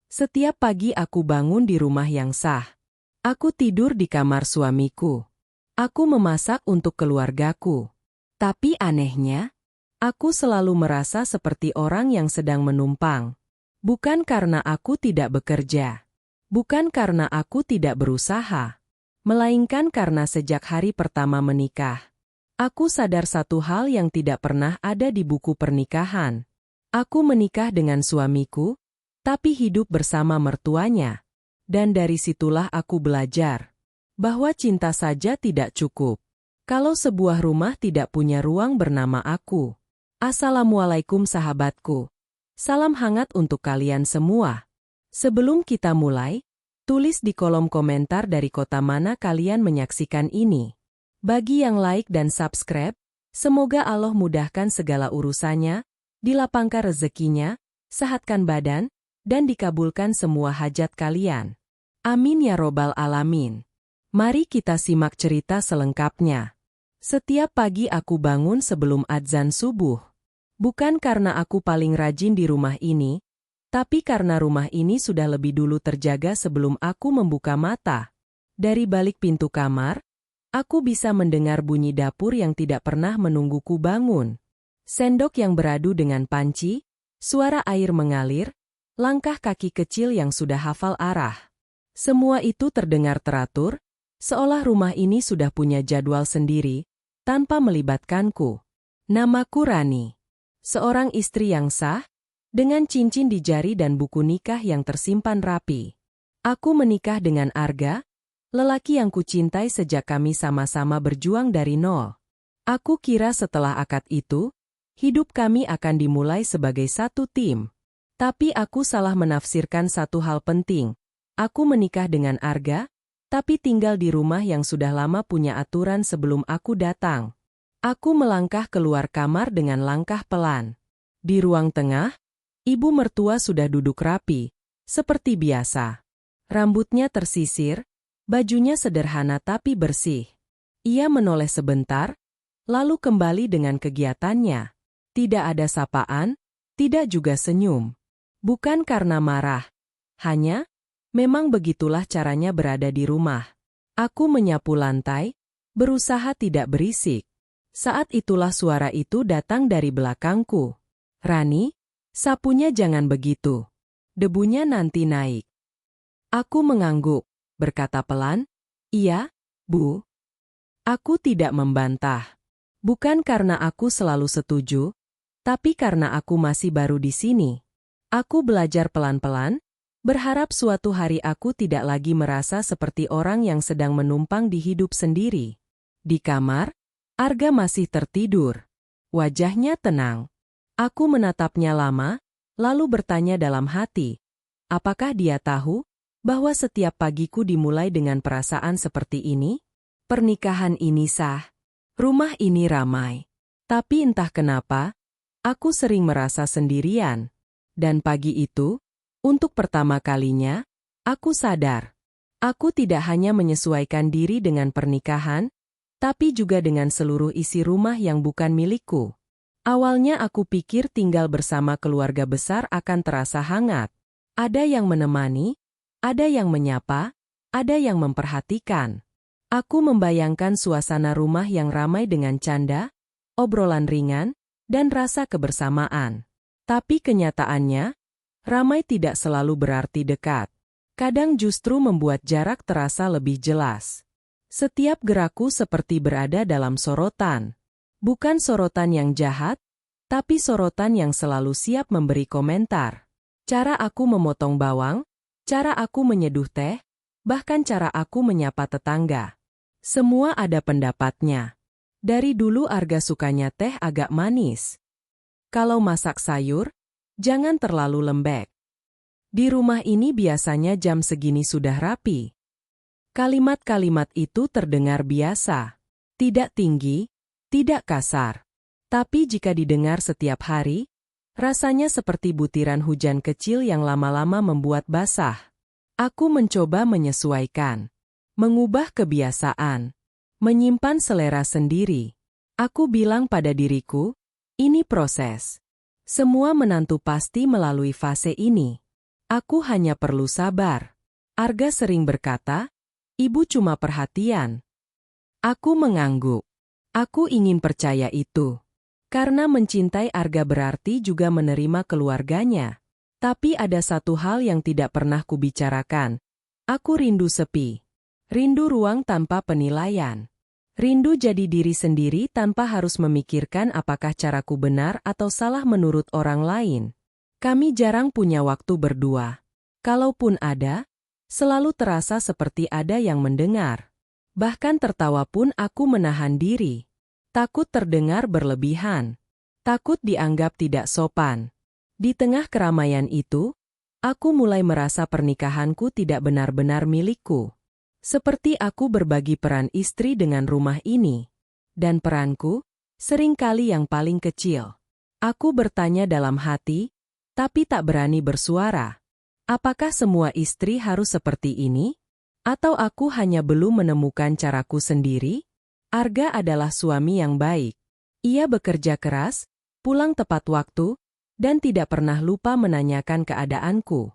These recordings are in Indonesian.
Setiap pagi aku bangun di rumah yang sah. Aku tidur di kamar suamiku. Aku memasak untuk keluargaku. Tapi anehnya, aku selalu merasa seperti orang yang sedang menumpang. Bukan karena aku tidak bekerja. Bukan karena aku tidak berusaha. Melainkan karena sejak hari pertama menikah, aku sadar satu hal yang tidak pernah ada di buku pernikahan. Aku menikah dengan suamiku, tapi hidup bersama mertuanya. Dan dari situlah aku belajar bahwa cinta saja tidak cukup kalau sebuah rumah tidak punya ruang bernama aku. Assalamualaikum sahabatku. Salam hangat untuk kalian semua. Sebelum kita mulai, tulis di kolom komentar dari kota mana kalian menyaksikan ini. Bagi yang like dan subscribe, semoga Allah mudahkan segala urusannya, dilapangkan rezekinya, sehatkan badan, dan dikabulkan semua hajat kalian. Amin ya robbal alamin. Mari kita simak cerita selengkapnya. Setiap pagi aku bangun sebelum adzan subuh. Bukan karena aku paling rajin di rumah ini, tapi karena rumah ini sudah lebih dulu terjaga sebelum aku membuka mata. Dari balik pintu kamar, aku bisa mendengar bunyi dapur yang tidak pernah menungguku bangun. Sendok yang beradu dengan panci, suara air mengalir, langkah kaki kecil yang sudah hafal arah. Semua itu terdengar teratur, seolah rumah ini sudah punya jadwal sendiri, tanpa melibatkanku. Namaku Rani. Seorang istri yang sah, dengan cincin di jari dan buku nikah yang tersimpan rapi. Aku menikah dengan Arga, lelaki yang kucintai sejak kami sama-sama berjuang dari nol. Aku kira setelah akad itu, hidup kami akan dimulai sebagai satu tim. Tapi aku salah menafsirkan satu hal penting. Aku menikah dengan Arga, tapi tinggal di rumah yang sudah lama punya aturan sebelum aku datang. Aku melangkah keluar kamar dengan langkah pelan. Di ruang tengah, ibu mertua sudah duduk rapi, seperti biasa. Rambutnya tersisir, bajunya sederhana tapi bersih. Ia menoleh sebentar, lalu kembali dengan kegiatannya. Tidak ada sapaan, tidak juga senyum. Bukan karena marah, hanya, memang begitulah caranya berada di rumah. Aku menyapu lantai, berusaha tidak berisik. Saat itulah suara itu datang dari belakangku. Rani, sapunya jangan begitu. Debunya nanti naik. Aku mengangguk, berkata pelan, iya, Bu. Aku tidak membantah. Bukan karena aku selalu setuju, tapi karena aku masih baru di sini. Aku belajar pelan-pelan, berharap suatu hari aku tidak lagi merasa seperti orang yang sedang menumpang di hidup sendiri. Di kamar, Arga masih tertidur. Wajahnya tenang. Aku menatapnya lama, lalu bertanya dalam hati, apakah dia tahu bahwa setiap pagiku dimulai dengan perasaan seperti ini? Pernikahan ini sah, rumah ini ramai. Tapi entah kenapa, aku sering merasa sendirian. Dan pagi itu, untuk pertama kalinya, aku sadar. Aku tidak hanya menyesuaikan diri dengan pernikahan, tapi juga dengan seluruh isi rumah yang bukan milikku. Awalnya aku pikir tinggal bersama keluarga besar akan terasa hangat. Ada yang menemani, ada yang menyapa, ada yang memperhatikan. Aku membayangkan suasana rumah yang ramai dengan canda, obrolan ringan, dan rasa kebersamaan. Tapi kenyataannya, ramai tidak selalu berarti dekat. Kadang justru membuat jarak terasa lebih jelas. Setiap gerakku seperti berada dalam sorotan. Bukan sorotan yang jahat, tapi sorotan yang selalu siap memberi komentar. Cara aku memotong bawang, cara aku menyeduh teh, bahkan cara aku menyapa tetangga. Semua ada pendapatnya. Dari dulu Arga sukanya teh agak manis. Kalau masak sayur, jangan terlalu lembek. Di rumah ini biasanya jam segini sudah rapi. Kalimat-kalimat itu terdengar biasa. Tidak tinggi, tidak kasar. Tapi jika didengar setiap hari, rasanya seperti butiran hujan kecil yang lama-lama membuat basah. Aku mencoba menyesuaikan, mengubah kebiasaan, menyimpan selera sendiri. Aku bilang pada diriku, ini proses. Semua menantu pasti melalui fase ini. Aku hanya perlu sabar. Arga sering berkata, ibu cuma perhatian. Aku mengangguk. Aku ingin percaya itu. Karena mencintai Arga berarti juga menerima keluarganya. Tapi ada satu hal yang tidak pernah kubicarakan. Aku rindu sepi. Rindu ruang tanpa penilaian. Rindu jadi diri sendiri tanpa harus memikirkan apakah caraku benar atau salah menurut orang lain. Kami jarang punya waktu berdua. Kalaupun ada, selalu terasa seperti ada yang mendengar. Bahkan tertawa pun aku menahan diri. Takut terdengar berlebihan. Takut dianggap tidak sopan. Di tengah keramaian itu, aku mulai merasa pernikahanku tidak benar-benar milikku. Seperti aku berbagi peran istri dengan rumah ini. Dan peranku, seringkali yang paling kecil. Aku bertanya dalam hati, tapi tak berani bersuara. Apakah semua istri harus seperti ini? Atau aku hanya belum menemukan caraku sendiri? Arga adalah suami yang baik. Ia bekerja keras, pulang tepat waktu, dan tidak pernah lupa menanyakan keadaanku.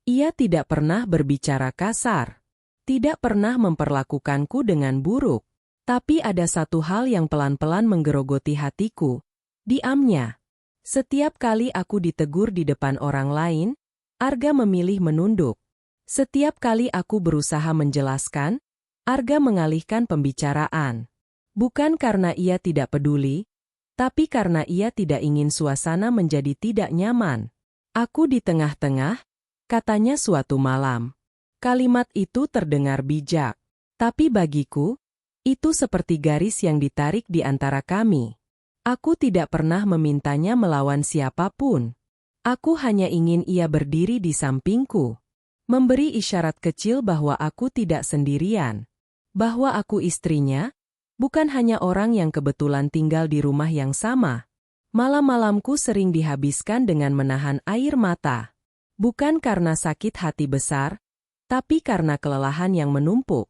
Ia tidak pernah berbicara kasar. Tidak pernah memperlakukanku dengan buruk. Tapi ada satu hal yang pelan-pelan menggerogoti hatiku. Diamnya. Setiap kali aku ditegur di depan orang lain, Arga memilih menunduk. Setiap kali aku berusaha menjelaskan, Arga mengalihkan pembicaraan. Bukan karena ia tidak peduli, tapi karena ia tidak ingin suasana menjadi tidak nyaman. Aku di tengah-tengah, katanya suatu malam. Kalimat itu terdengar bijak, tapi bagiku, itu seperti garis yang ditarik di antara kami. Aku tidak pernah memintanya melawan siapapun. Aku hanya ingin ia berdiri di sampingku. Memberi isyarat kecil bahwa aku tidak sendirian. Bahwa aku istrinya, bukan hanya orang yang kebetulan tinggal di rumah yang sama. Malam-malamku sering dihabiskan dengan menahan air mata. Bukan karena sakit hati besar, tapi karena kelelahan yang menumpuk.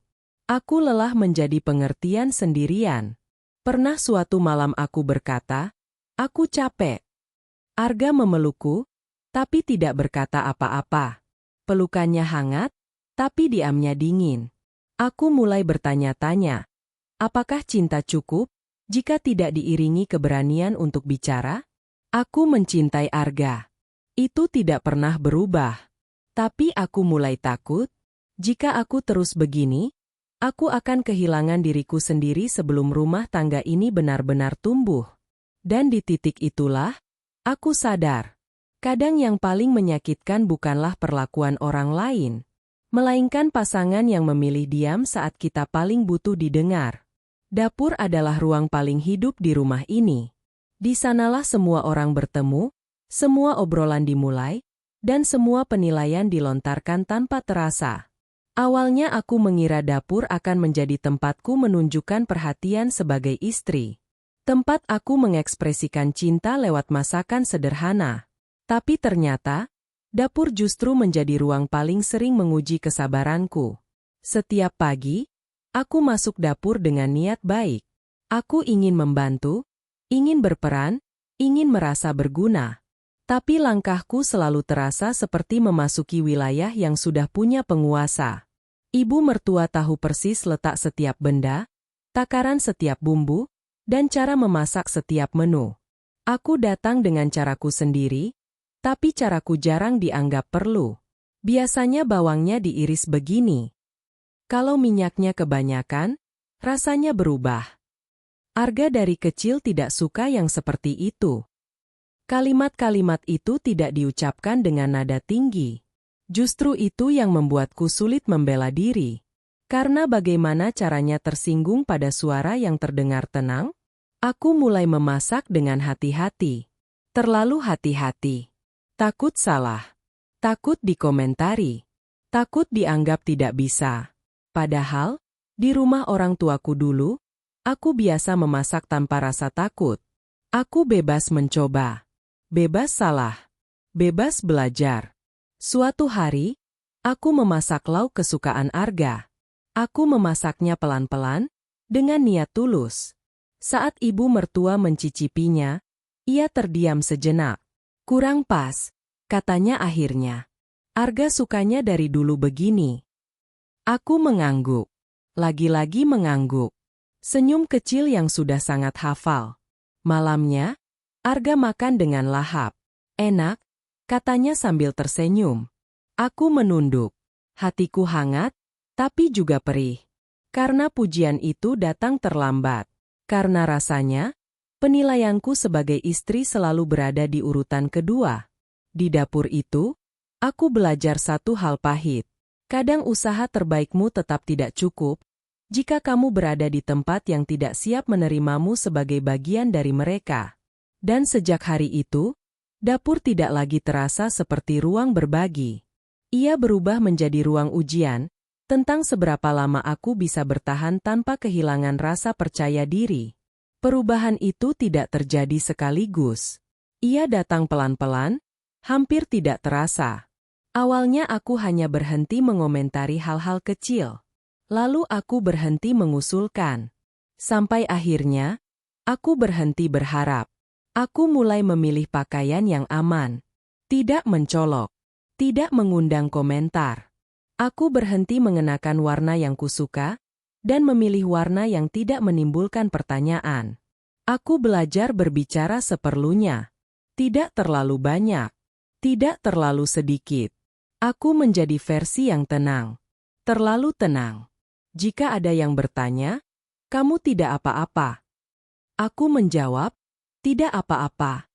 Aku lelah menjadi pengertian sendirian. Pernah suatu malam aku berkata, aku capek. Arga memelukku, tapi tidak berkata apa-apa. Pelukannya hangat, tapi diamnya dingin. Aku mulai bertanya-tanya, apakah cinta cukup jika tidak diiringi keberanian untuk bicara? Aku mencintai Arga. Itu tidak pernah berubah. Tapi aku mulai takut, jika aku terus begini, aku akan kehilangan diriku sendiri sebelum rumah tangga ini benar-benar tumbuh. Dan di titik itulah, aku sadar. Kadang yang paling menyakitkan bukanlah perlakuan orang lain, melainkan pasangan yang memilih diam saat kita paling butuh didengar. Dapur adalah ruang paling hidup di rumah ini. Di sanalah semua orang bertemu, semua obrolan dimulai, dan semua penilaian dilontarkan tanpa terasa. Awalnya aku mengira dapur akan menjadi tempatku menunjukkan perhatian sebagai istri. Tempat aku mengekspresikan cinta lewat masakan sederhana. Tapi ternyata, dapur justru menjadi ruang paling sering menguji kesabaranku. Setiap pagi, aku masuk dapur dengan niat baik. Aku ingin membantu, ingin berperan, ingin merasa berguna. Tapi langkahku selalu terasa seperti memasuki wilayah yang sudah punya penguasa. Ibu mertua tahu persis letak setiap benda, takaran setiap bumbu, dan cara memasak setiap menu. Aku datang dengan caraku sendiri, tapi caraku jarang dianggap perlu. Biasanya bawangnya diiris begini. Kalau minyaknya kebanyakan, rasanya berubah. Arga dari kecil tidak suka yang seperti itu. Kalimat-kalimat itu tidak diucapkan dengan nada tinggi. Justru itu yang membuatku sulit membela diri. Karena bagaimana caranya tersinggung pada suara yang terdengar tenang, aku mulai memasak dengan hati-hati. Terlalu hati-hati. Takut salah. Takut dikomentari. Takut dianggap tidak bisa. Padahal, di rumah orang tuaku dulu, aku biasa memasak tanpa rasa takut. Aku bebas mencoba. Bebas salah. Bebas belajar. Suatu hari, aku memasak lauk kesukaan Arga. Aku memasaknya pelan-pelan, dengan niat tulus. Saat ibu mertua mencicipinya, ia terdiam sejenak. Kurang pas, katanya akhirnya. Arga sukanya dari dulu begini. Aku mengangguk. Lagi-lagi mengangguk. Senyum kecil yang sudah sangat hafal. Malamnya, Arga makan dengan lahap. Enak, katanya sambil tersenyum. Aku menunduk. Hatiku hangat, tapi juga perih. Karena pujian itu datang terlambat. Karena rasanya, penilaianku sebagai istri selalu berada di urutan kedua. Di dapur itu, aku belajar satu hal pahit. Kadang usaha terbaikmu tetap tidak cukup, jika kamu berada di tempat yang tidak siap menerimamu sebagai bagian dari mereka. Dan sejak hari itu, dapur tidak lagi terasa seperti ruang berbagi. Ia berubah menjadi ruang ujian, tentang seberapa lama aku bisa bertahan tanpa kehilangan rasa percaya diri. Perubahan itu tidak terjadi sekaligus. Ia datang pelan-pelan, hampir tidak terasa. Awalnya aku hanya berhenti mengomentari hal-hal kecil. Lalu aku berhenti mengusulkan. Sampai akhirnya, aku berhenti berharap. Aku mulai memilih pakaian yang aman. Tidak mencolok. Tidak mengundang komentar. Aku berhenti mengenakan warna yang kusuka, dan memilih warna yang tidak menimbulkan pertanyaan. Aku belajar berbicara seperlunya. Tidak terlalu banyak. Tidak terlalu sedikit. Aku menjadi versi yang tenang. Terlalu tenang. Jika ada yang bertanya, kamu tidak apa-apa. Aku menjawab, tidak apa-apa.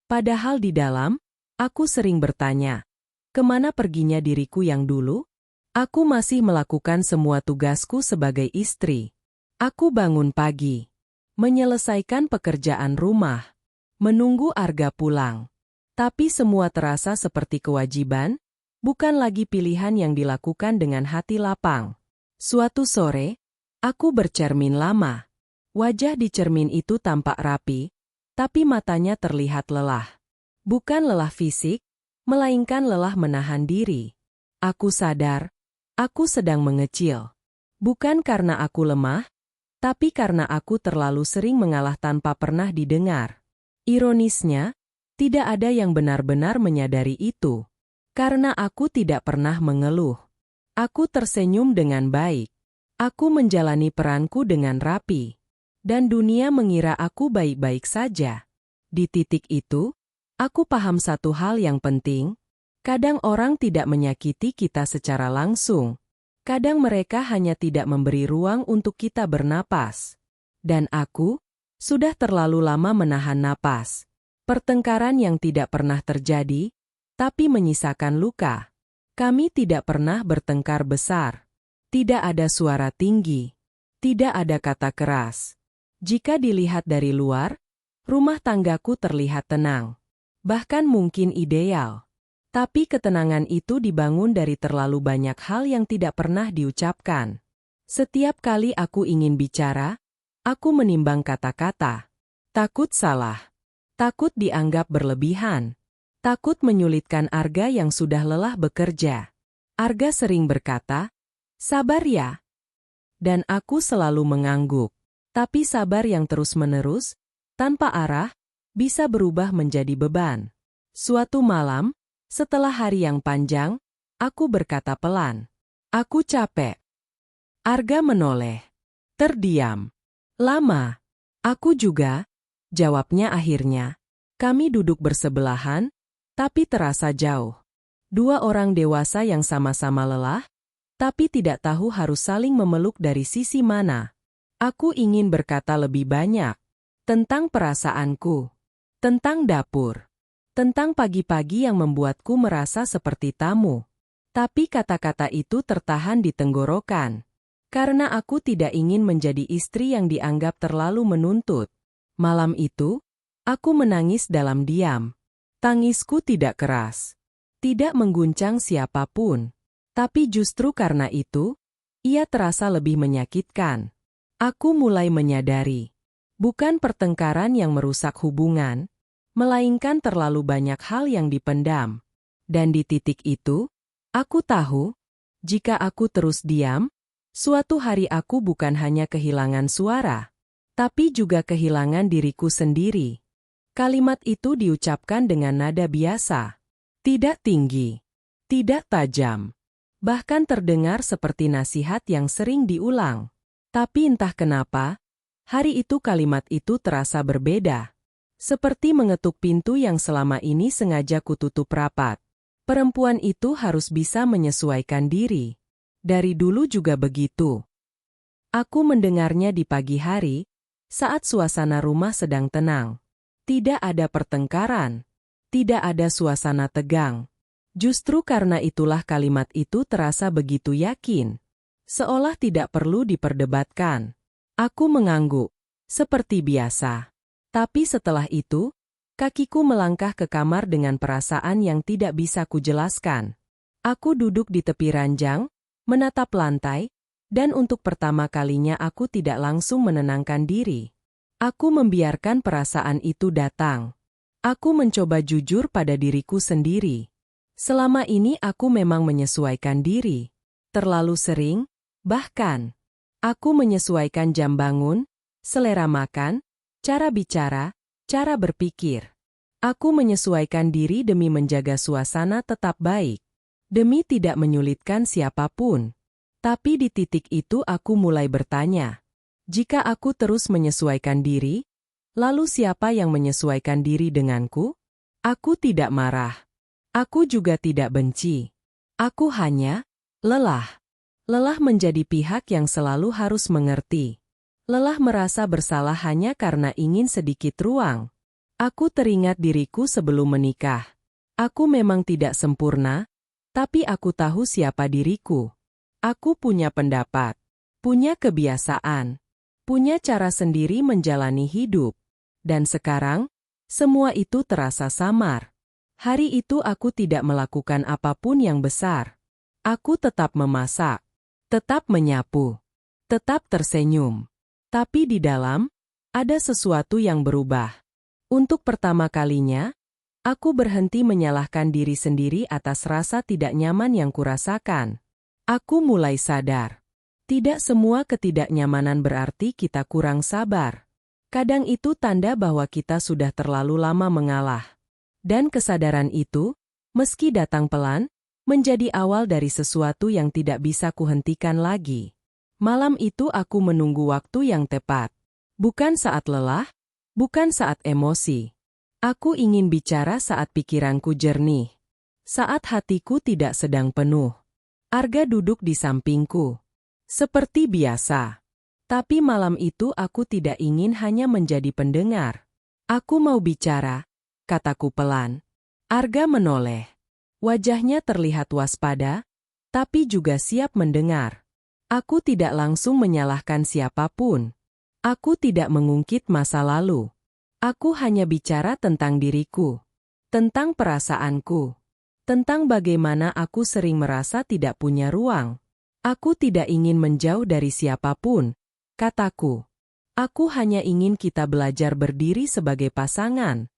Padahal di dalam, aku sering bertanya, kemana perginya diriku yang dulu? Aku masih melakukan semua tugasku sebagai istri. Aku bangun pagi, menyelesaikan pekerjaan rumah, menunggu Arga pulang. Tapi semua terasa seperti kewajiban, bukan lagi pilihan yang dilakukan dengan hati lapang. Suatu sore, aku bercermin lama. Wajah di cermin itu tampak rapi, tapi matanya terlihat lelah. Bukan lelah fisik, melainkan lelah menahan diri. Aku sadar, aku sedang mengecil. Bukan karena aku lemah, tapi karena aku terlalu sering mengalah tanpa pernah didengar. Ironisnya, tidak ada yang benar-benar menyadari itu. Karena aku tidak pernah mengeluh. Aku tersenyum dengan baik. Aku menjalani peranku dengan rapi. Dan dunia mengira aku baik-baik saja. Di titik itu, aku paham satu hal yang penting. Kadang orang tidak menyakiti kita secara langsung. Kadang mereka hanya tidak memberi ruang untuk kita bernapas. Dan aku sudah terlalu lama menahan napas. Pertengkaran yang tidak pernah terjadi, tapi menyisakan luka. Kami tidak pernah bertengkar besar. Tidak ada suara tinggi. Tidak ada kata keras. Jika dilihat dari luar, rumah tanggaku terlihat tenang. Bahkan mungkin ideal. Tapi ketenangan itu dibangun dari terlalu banyak hal yang tidak pernah diucapkan. Setiap kali aku ingin bicara, aku menimbang kata-kata. Takut salah. Takut dianggap berlebihan. Takut menyulitkan Arga yang sudah lelah bekerja. Arga sering berkata, "Sabar ya." Dan aku selalu mengangguk. Tapi sabar yang terus-menerus, tanpa arah, bisa berubah menjadi beban. Suatu malam, setelah hari yang panjang, aku berkata pelan, "Aku capek." Arga menoleh. Terdiam. Lama. Aku juga, jawabnya akhirnya. Kami duduk bersebelahan, tapi terasa jauh. Dua orang dewasa yang sama-sama lelah, tapi tidak tahu harus saling memeluk dari sisi mana. Aku ingin berkata lebih banyak. Tentang perasaanku. Tentang dapur. Tentang pagi-pagi yang membuatku merasa seperti tamu. Tapi kata-kata itu tertahan di tenggorokan. Karena aku tidak ingin menjadi istri yang dianggap terlalu menuntut. Malam itu, aku menangis dalam diam. Tangisku tidak keras. Tidak mengguncang siapapun. Tapi justru karena itu, ia terasa lebih menyakitkan. Aku mulai menyadari. Bukan pertengkaran yang merusak hubungan, melainkan terlalu banyak hal yang dipendam. Dan di titik itu, aku tahu, jika aku terus diam, suatu hari aku bukan hanya kehilangan suara, tapi juga kehilangan diriku sendiri. Kalimat itu diucapkan dengan nada biasa. Tidak tinggi. Tidak tajam. Bahkan terdengar seperti nasihat yang sering diulang. Tapi entah kenapa, hari itu kalimat itu terasa berbeda. Seperti mengetuk pintu yang selama ini sengaja kututup rapat. Perempuan itu harus bisa menyesuaikan diri. Dari dulu juga begitu. Aku mendengarnya di pagi hari, saat suasana rumah sedang tenang. Tidak ada pertengkaran. Tidak ada suasana tegang. Justru karena itulah kalimat itu terasa begitu yakin. Seolah tidak perlu diperdebatkan. Aku mengangguk, seperti biasa. Tapi setelah itu, kakiku melangkah ke kamar dengan perasaan yang tidak bisa kujelaskan. Aku duduk di tepi ranjang, menatap lantai, dan untuk pertama kalinya aku tidak langsung menenangkan diri. Aku membiarkan perasaan itu datang. Aku mencoba jujur pada diriku sendiri. Selama ini aku memang menyesuaikan diri. Terlalu sering, bahkan. Aku menyesuaikan jam bangun, selera makan, cara bicara, cara berpikir. Aku menyesuaikan diri demi menjaga suasana tetap baik. Demi tidak menyulitkan siapapun. Tapi di titik itu aku mulai bertanya. Jika aku terus menyesuaikan diri, lalu siapa yang menyesuaikan diri denganku? Aku tidak marah. Aku juga tidak benci. Aku hanya lelah. Lelah menjadi pihak yang selalu harus mengerti. Lelah merasa bersalah hanya karena ingin sedikit ruang. Aku teringat diriku sebelum menikah. Aku memang tidak sempurna, tapi aku tahu siapa diriku. Aku punya pendapat, punya kebiasaan, punya cara sendiri menjalani hidup. Dan sekarang, semua itu terasa samar. Hari itu aku tidak melakukan apapun yang besar. Aku tetap memasak, tetap menyapu, tetap tersenyum. Tapi di dalam, ada sesuatu yang berubah. Untuk pertama kalinya, aku berhenti menyalahkan diri sendiri atas rasa tidak nyaman yang kurasakan. Aku mulai sadar. Tidak semua ketidaknyamanan berarti kita kurang sabar. Kadang itu tanda bahwa kita sudah terlalu lama mengalah. Dan kesadaran itu, meski datang pelan, menjadi awal dari sesuatu yang tidak bisa kuhentikan lagi. Malam itu aku menunggu waktu yang tepat. Bukan saat lelah, bukan saat emosi. Aku ingin bicara saat pikiranku jernih. Saat hatiku tidak sedang penuh. Arga duduk di sampingku. Seperti biasa. Tapi malam itu aku tidak ingin hanya menjadi pendengar. Aku mau bicara, kataku pelan. Arga menoleh. Wajahnya terlihat waspada, tapi juga siap mendengar. Aku tidak langsung menyalahkan siapapun. Aku tidak mengungkit masa lalu. Aku hanya bicara tentang diriku. Tentang perasaanku. Tentang bagaimana aku sering merasa tidak punya ruang. Aku tidak ingin menjauh dari siapapun, kataku. Aku hanya ingin kita belajar berdiri sebagai pasangan.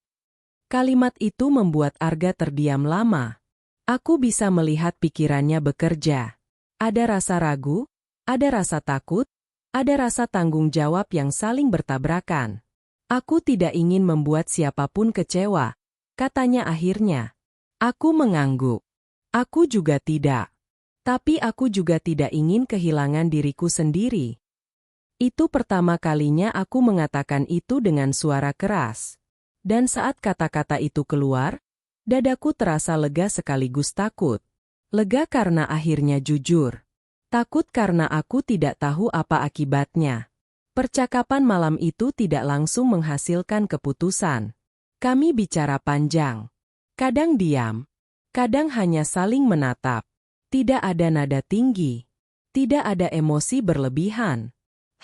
Kalimat itu membuat Arga terdiam lama. Aku bisa melihat pikirannya bekerja. Ada rasa ragu, ada rasa takut, ada rasa tanggung jawab yang saling bertabrakan. Aku tidak ingin membuat siapapun kecewa, katanya akhirnya. Aku mengangguk. Aku juga tidak. Tapi aku juga tidak ingin kehilangan diriku sendiri. Itu pertama kalinya aku mengatakan itu dengan suara keras. Dan saat kata-kata itu keluar, dadaku terasa lega sekaligus takut. Lega karena akhirnya jujur. Takut karena aku tidak tahu apa akibatnya. Percakapan malam itu tidak langsung menghasilkan keputusan. Kami bicara panjang. Kadang diam. Kadang hanya saling menatap. Tidak ada nada tinggi. Tidak ada emosi berlebihan.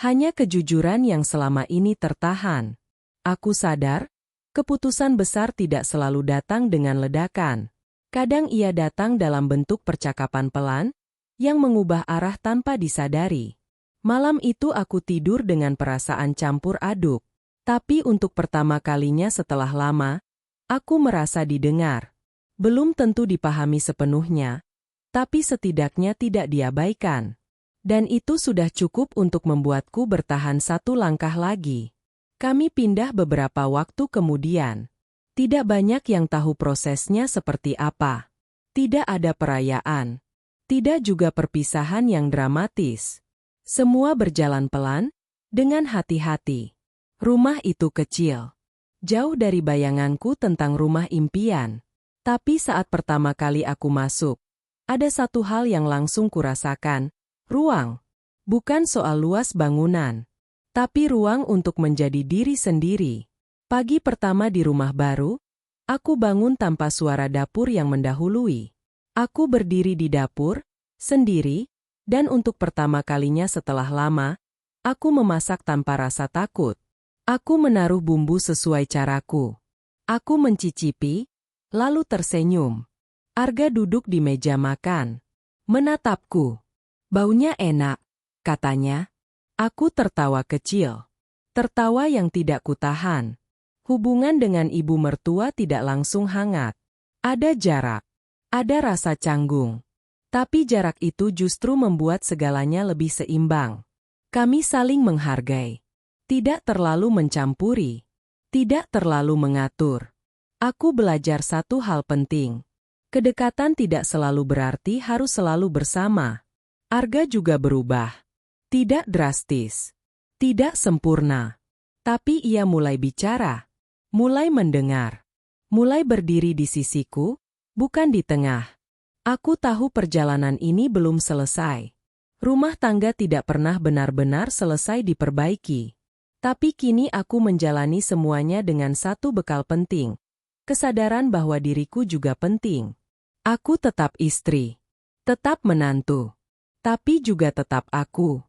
Hanya kejujuran yang selama ini tertahan. Aku sadar, keputusan besar tidak selalu datang dengan ledakan. Kadang ia datang dalam bentuk percakapan pelan, yang mengubah arah tanpa disadari. Malam itu aku tidur dengan perasaan campur aduk. Tapi untuk pertama kalinya setelah lama, aku merasa didengar. Belum tentu dipahami sepenuhnya, tapi setidaknya tidak diabaikan. Dan itu sudah cukup untuk membuatku bertahan satu langkah lagi. Kami pindah beberapa waktu kemudian. Tidak banyak yang tahu prosesnya seperti apa. Tidak ada perayaan. Tidak juga perpisahan yang dramatis. Semua berjalan pelan, dengan hati-hati. Rumah itu kecil. Jauh dari bayanganku tentang rumah impian. Tapi saat pertama kali aku masuk, ada satu hal yang langsung kurasakan, ruang. Bukan soal luas bangunan, tapi ruang untuk menjadi diri sendiri. Pagi pertama di rumah baru, aku bangun tanpa suara dapur yang mendahului. Aku berdiri di dapur, sendiri, dan untuk pertama kalinya setelah lama, aku memasak tanpa rasa takut. Aku menaruh bumbu sesuai caraku. Aku mencicipi, lalu tersenyum. Arga duduk di meja makan, menatapku. Baunya enak, katanya. Aku tertawa kecil. Tertawa yang tidak kutahan. Hubungan dengan ibu mertua tidak langsung hangat. Ada jarak. Ada rasa canggung. Tapi jarak itu justru membuat segalanya lebih seimbang. Kami saling menghargai. Tidak terlalu mencampuri. Tidak terlalu mengatur. Aku belajar satu hal penting. Kedekatan tidak selalu berarti harus selalu bersama. Arga juga berubah. Tidak drastis. Tidak sempurna. Tapi ia mulai bicara. Mulai mendengar. Mulai berdiri di sisiku, bukan di tengah. Aku tahu perjalanan ini belum selesai. Rumah tangga tidak pernah benar-benar selesai diperbaiki. Tapi kini aku menjalani semuanya dengan satu bekal penting. Kesadaran bahwa diriku juga penting. Aku tetap istri. Tetap menantu. Tapi juga tetap aku.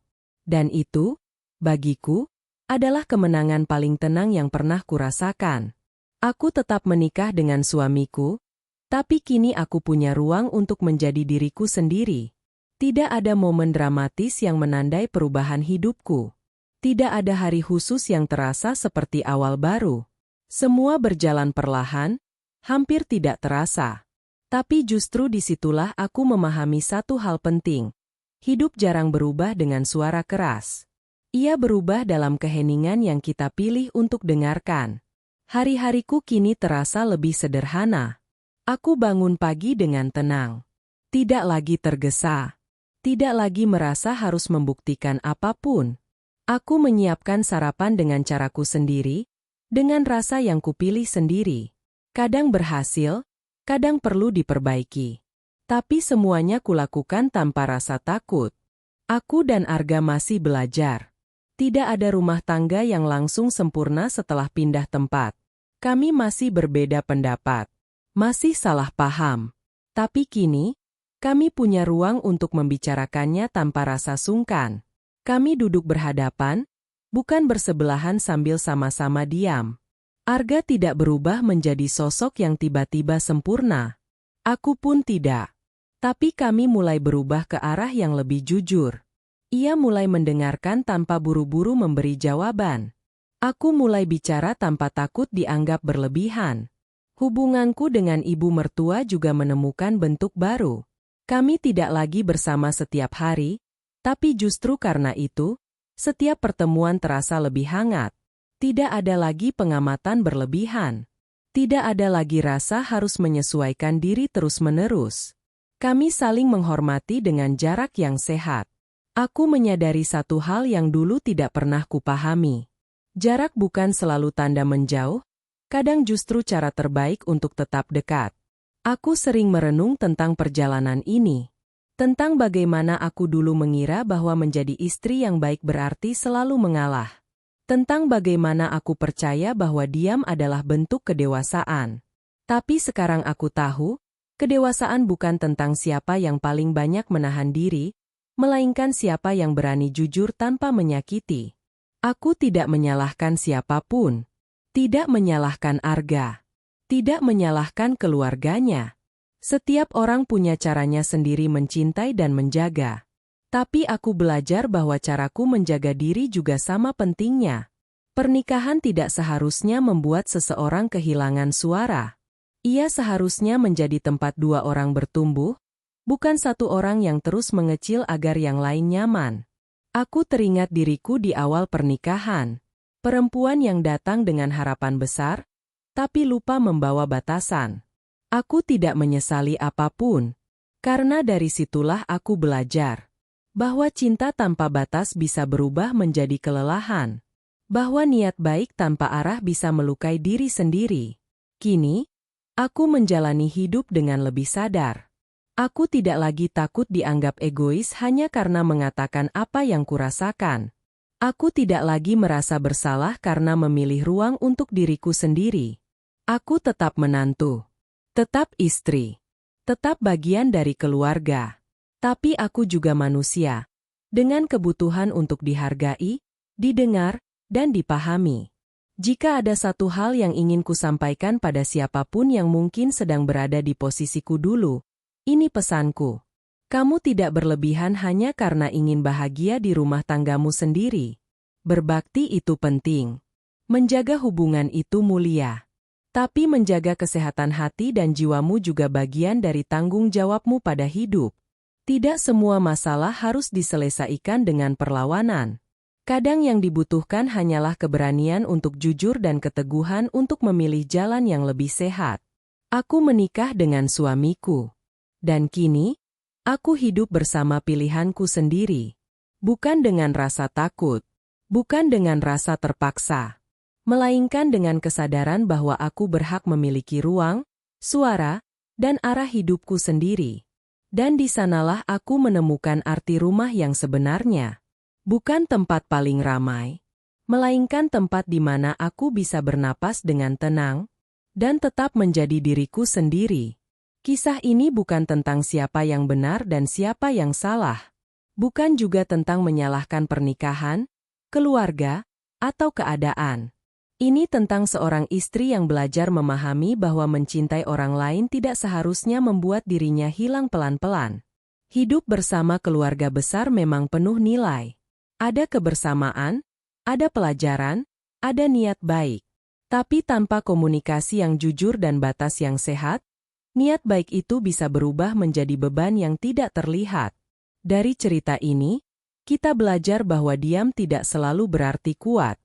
Dan itu, bagiku, adalah kemenangan paling tenang yang pernah kurasakan. Aku tetap menikah dengan suamiku, tapi kini aku punya ruang untuk menjadi diriku sendiri. Tidak ada momen dramatis yang menandai perubahan hidupku. Tidak ada hari khusus yang terasa seperti awal baru. Semua berjalan perlahan, hampir tidak terasa. Tapi justru disitulah aku memahami satu hal penting. Hidup jarang berubah dengan suara keras. Ia berubah dalam keheningan yang kita pilih untuk dengarkan. Hari-hariku kini terasa lebih sederhana. Aku bangun pagi dengan tenang. Tidak lagi tergesa. Tidak lagi merasa harus membuktikan apapun. Aku menyiapkan sarapan dengan caraku sendiri, dengan rasa yang kupilih sendiri. Kadang berhasil, kadang perlu diperbaiki. Tapi semuanya kulakukan tanpa rasa takut. Aku dan Arga masih belajar. Tidak ada rumah tangga yang langsung sempurna setelah pindah tempat. Kami masih berbeda pendapat. Masih salah paham. Tapi kini, kami punya ruang untuk membicarakannya tanpa rasa sungkan. Kami duduk berhadapan, bukan bersebelahan sambil sama-sama diam. Arga tidak berubah menjadi sosok yang tiba-tiba sempurna. Aku pun tidak. Tapi kami mulai berubah ke arah yang lebih jujur. Ia mulai mendengarkan tanpa buru-buru memberi jawaban. Aku mulai bicara tanpa takut dianggap berlebihan. Hubunganku dengan ibu mertua juga menemukan bentuk baru. Kami tidak lagi bersama setiap hari, tapi justru karena itu, setiap pertemuan terasa lebih hangat. Tidak ada lagi pengamatan berlebihan. Tidak ada lagi rasa harus menyesuaikan diri terus-menerus. Kami saling menghormati dengan jarak yang sehat. Aku menyadari satu hal yang dulu tidak pernah kupahami. Jarak bukan selalu tanda menjauh, kadang justru cara terbaik untuk tetap dekat. Aku sering merenung tentang perjalanan ini. Tentang bagaimana aku dulu mengira bahwa menjadi istri yang baik berarti selalu mengalah. Tentang bagaimana aku percaya bahwa diam adalah bentuk kedewasaan. Tapi sekarang aku tahu, kedewasaan bukan tentang siapa yang paling banyak menahan diri, melainkan siapa yang berani jujur tanpa menyakiti. Aku tidak menyalahkan siapapun. Tidak menyalahkan Arga. Tidak menyalahkan keluarganya. Setiap orang punya caranya sendiri mencintai dan menjaga. Tapi aku belajar bahwa caraku menjaga diri juga sama pentingnya. Pernikahan tidak seharusnya membuat seseorang kehilangan suara. Ia seharusnya menjadi tempat dua orang bertumbuh, bukan satu orang yang terus mengecil agar yang lain nyaman. Aku teringat diriku di awal pernikahan. Perempuan yang datang dengan harapan besar, tapi lupa membawa batasan. Aku tidak menyesali apapun. Karena dari situlah aku belajar bahwa cinta tanpa batas bisa berubah menjadi kelelahan. Bahwa niat baik tanpa arah bisa melukai diri sendiri. Kini, aku menjalani hidup dengan lebih sadar. Aku tidak lagi takut dianggap egois hanya karena mengatakan apa yang kurasakan. Aku tidak lagi merasa bersalah karena memilih ruang untuk diriku sendiri. Aku tetap menantu, tetap istri, tetap bagian dari keluarga. Tapi aku juga manusia, dengan kebutuhan untuk dihargai, didengar, dan dipahami. Jika ada satu hal yang ingin kusampaikan pada siapapun yang mungkin sedang berada di posisiku dulu, ini pesanku. Kamu tidak berlebihan hanya karena ingin bahagia di rumah tanggamu sendiri. Berbakti itu penting. Menjaga hubungan itu mulia. Tapi menjaga kesehatan hati dan jiwamu juga bagian dari tanggung jawabmu pada hidup. Tidak semua masalah harus diselesaikan dengan perlawanan. Kadang yang dibutuhkan hanyalah keberanian untuk jujur dan keteguhan untuk memilih jalan yang lebih sehat. Aku menikah dengan suamiku. Dan kini, aku hidup bersama pilihanku sendiri. Bukan dengan rasa takut. Bukan dengan rasa terpaksa. Melainkan dengan kesadaran bahwa aku berhak memiliki ruang, suara, dan arah hidupku sendiri. Dan di sanalah aku menemukan arti rumah yang sebenarnya. Bukan tempat paling ramai, melainkan tempat di mana aku bisa bernapas dengan tenang dan tetap menjadi diriku sendiri. Kisah ini bukan tentang siapa yang benar dan siapa yang salah. Bukan juga tentang menyalahkan pernikahan, keluarga, atau keadaan. Ini tentang seorang istri yang belajar memahami bahwa mencintai orang lain tidak seharusnya membuat dirinya hilang pelan-pelan. Hidup bersama keluarga besar memang penuh nilai. Ada kebersamaan, ada pelajaran, ada niat baik. Tapi tanpa komunikasi yang jujur dan batas yang sehat, niat baik itu bisa berubah menjadi beban yang tidak terlihat. Dari cerita ini, kita belajar bahwa diam tidak selalu berarti kuat.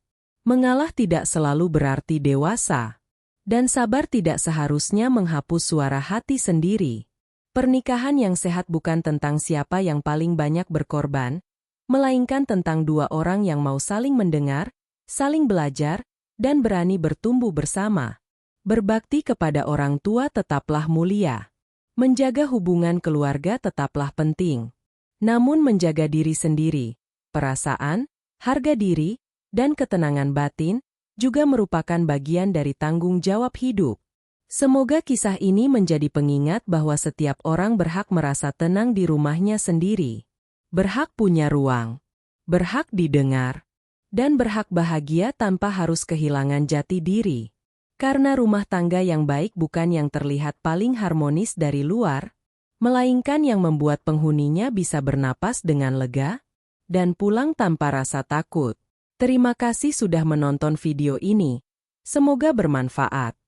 Mengalah tidak selalu berarti dewasa. Dan sabar tidak seharusnya menghapus suara hati sendiri. Pernikahan yang sehat bukan tentang siapa yang paling banyak berkorban, melainkan tentang dua orang yang mau saling mendengar, saling belajar, dan berani bertumbuh bersama. Berbakti kepada orang tua tetaplah mulia. Menjaga hubungan keluarga tetaplah penting. Namun menjaga diri sendiri, perasaan, harga diri, dan ketenangan batin, juga merupakan bagian dari tanggung jawab hidup. Semoga kisah ini menjadi pengingat bahwa setiap orang berhak merasa tenang di rumahnya sendiri. Berhak punya ruang, berhak didengar, dan berhak bahagia tanpa harus kehilangan jati diri. Karena rumah tangga yang baik bukan yang terlihat paling harmonis dari luar, melainkan yang membuat penghuninya bisa bernapas dengan lega dan pulang tanpa rasa takut. Terima kasih sudah menonton video ini. Semoga bermanfaat.